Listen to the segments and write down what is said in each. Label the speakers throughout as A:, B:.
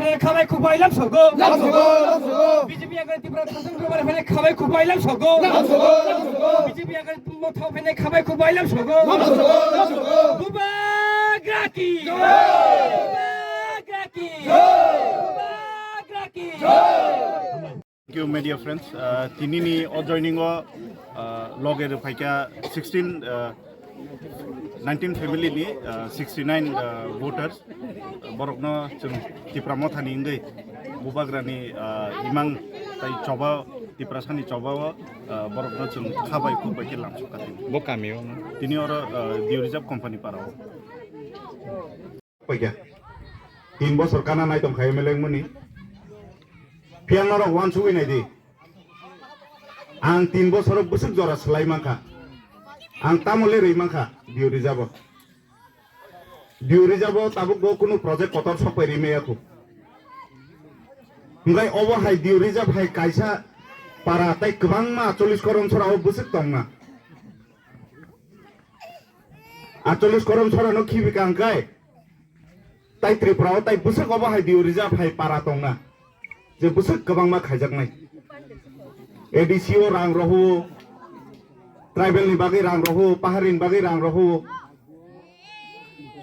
A: ফেলে খাবাই খুবাইলাম সগো বিজেপি আগে ত্রিপুরা শাসন করবার ফেলে খাবাই খুবাইলাম সগো বিজেপি আগে মথাও ফেলে খাবাই খুবাইলাম সগো বুবাগ্রাকি বুবাগ্রাকি বুবাগ্রাকি
B: Thank you, media friends. Tinini joining logger paika 19 family ni 69 voters. Borokno chung Tripura mothani ingai bubagrani imang tai choba Tripura sani choba borokno chung khabai kubai ke lamsu katin.
C: Bo kamio.
B: Tini oro Dio Reserve company parao.
D: Paika. 3 বছর কানা নাই তম খাই মেলেং মনি Pianora one two in a day. Ang 3 বছর busuk jora selai mangka. Ang tamole rei mangka Dio Reserve. Dio Reserve tabuk bo kuno project kotor sopai rime aku. Ngai obo hai Dio Reserve hai kaisa para tai kebang ma 40 korom sora o busuk tong na. 40 korom sora no khibi kang kai. Tai Tripura tai busuk obo hai Dio Reserve hai para tong na. যে বুসুক গোবাং মা খাইজাকনাই এডিসিও রাং রহু tribal নি বাগै রাং রহু পাহাড়িন বাগै রাং রহু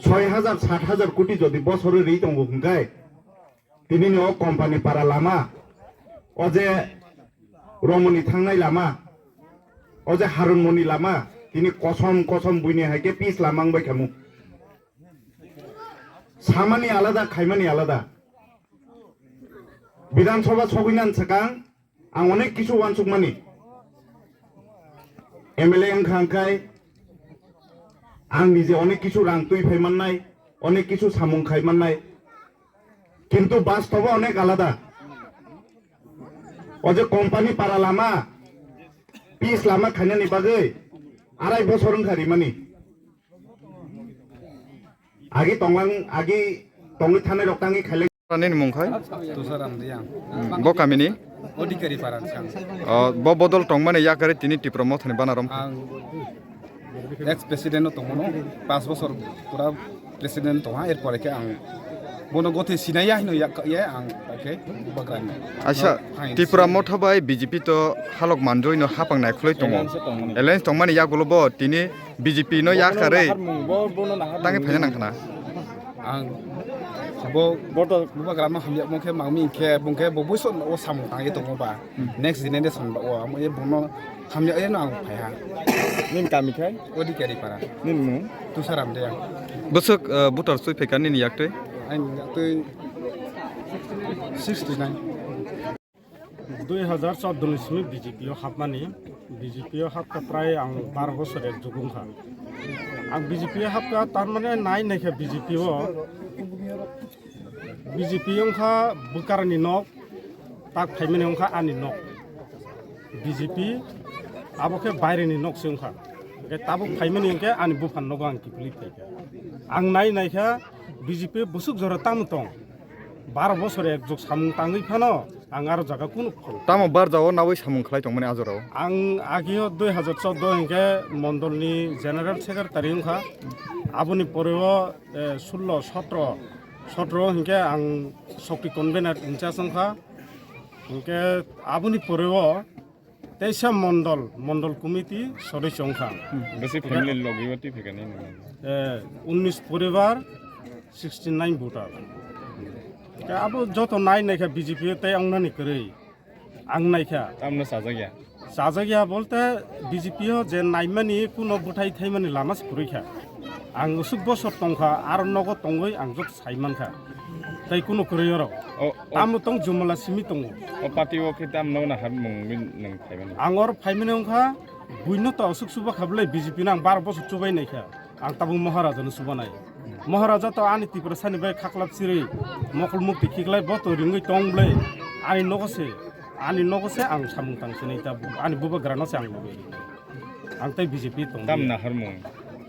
D: 6000 70,000 কোটি যদি বছরে রেই দঙ্গো হংগাই তিনি no company পারা Lama অজে Romney থাংনাই Lama অজে হারুনমনি Lama তিনি কসম কসম বুইনি হাইকে পিস লামাং বাই খামু সামানি আলাদা খাইমানি আলাদা বিধানসভা সবিনান সাকাং আং অনেক কিছু ওয়ানসুক মানি এমএলএ খাংখাই আং নিজে অনেক কিছু রাং তুই ফাইমান্নাই অনেক কিছু সামুং খাইমান্নাই কিন্তু বাস্তবে অনেক আলাদা অজে কোম্পানি পারা লামা পিস লামা খাইনানি বাগৈ 2.5 বছর খারি মানি আগে তংলি থানায় রক্তাঙ্গি খাইলে
C: Ranin mungkai.
E: Tusaram dia.
C: Bo kamini.
E: Odikari paran sang.
C: Bo bodol tong mana ya kare tini Tripura mothani banaram.
E: Ang ex president to mono 5 বছর pura president to ha erpore ke ang bono gote sinaya hino ya ang ke bagran.
C: Acha Tripura mothabai BJP to halok manjoi no hapang nai khloi tongo. Alliance tong mana ya golobo tini BJP no ya kare. Tangi phanya nangkhana.
E: Ang bo boto bagran ma hamya mo ke mangmi ke bungke bo buson o samu tangi to ba. Next generation ba o am e bono hamya e no ang phaya.
C: Nin kami kai.
E: Odikari paran.
C: Nin mu.
E: Tusaram dia.
C: Busuk butar sui phekani ni yakte.
E: Ang tu 69
F: 2014 সালে বিজেপিও হাবমানি বিজেপিও হাবকা প্রায় আং 12 বছরের যুগুংখা আং বিজেপিও হাবকা তার মানে নাই নাইখা বিজেপিও খা বুকারনি knock তাক ফাইমানি খা আনি নক বিজেপি আবকে বাইরেনি নক সংখা তাবুক ফাইমানি কে আনি বুফান নগ আং কিপলি ফাইকা আং নাইখা বিজেপি বুসুক জরা তামতং 12 বছরে একযোগ সামুং তাঙ্গই ফানো আং আর জায়গা কোন
C: Tamo bar jawo nawai samung khlai tong mani ajorao.
F: আং আগিও 2014 হিংকে মন্ডলনি জেনারেল সেক্রেটারি হিংখা আবনি পরেও 17 হিংকে আং শক্তি কনভেনার ইনচার্জ হিংখা হিংকে আবনি পরেও 23 মন্ডল কমিটি সদস্য হিংখা
C: Basi family logiwati phekani.
F: 19 পরিবার 69 ভোটার আবো যত নাই নাইখা বিজেপি তাই আংনানি করে আং নাইখা
C: Tamna sajagya.
F: সাজাগিয়া বলতে বিজেপিও যে নাইমানি কোনো বুঠাই থাইমানি লামাস পুরৈখা আং উসুক বছর টংখা আর নগদ টংগই আং যত সাইমানখা তাই কোনো করেয়র তামো টং জুমলা সিমি টং
C: O party o khitam no na har mung nang phaimani.
F: আঙর ফাইমানি অংখা বুইনত অসুক সুবা খাবলে বিজেপি নাং 12 বছর চুবাই নাইখা আং তাবু মহারাজানো সুবা নাই মহারাজা তো আনি ত্রিপুরা সানিবাই খাকলাপ সিরি মকল মুক্তি খিকলাই বত রিঙ্গই টংবলে ani nogose ang samung tang sini ta ani buba grano se ang lobe ang tai BJP tong
C: Tam nahar mung.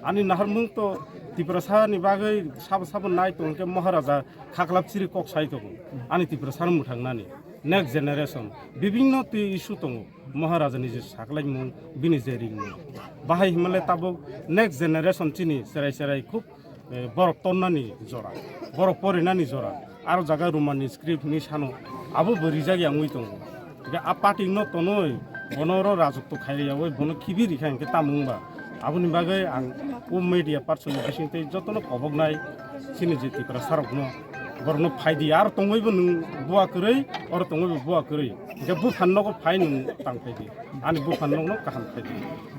F: ani nahar mung to Tripura sa ni bagai sab nai tong ke maharaja khaklap siri kok sai to ani Tripura sar muthang nani next generation bibinno ti issue tong maharaja ni je saklai mung bini je ring bahai himale tabo next generation chini serai khub borok tonnani jora borok porinani jora aro jaga rumani script ni sano abo berijak yang ui tong ga a party no tonoi bonoro rajuk to khairi oi bono kibiri khain ke tamungba aboni bagai ang o media person bisingte jotono kobognai sini je Tripura sarok no borno phaidi ar tongoi bo nung buwa korei or tongoi bo buwa korei ga bu phanno ko phai nung tang phaidi ani bu phanno no kaham phaidi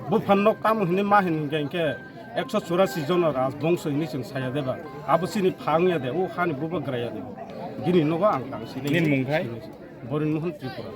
F: bu phanno kam hine ma hin gengke 184 জন রাজবংশ ইনি जों साया देबा आबो सिनि फांया दे ओ हानि बुबा ग्राया दे गिनि नगो आं कांसिनि निन मुंखाय बरिन मोहन त्रिपुरा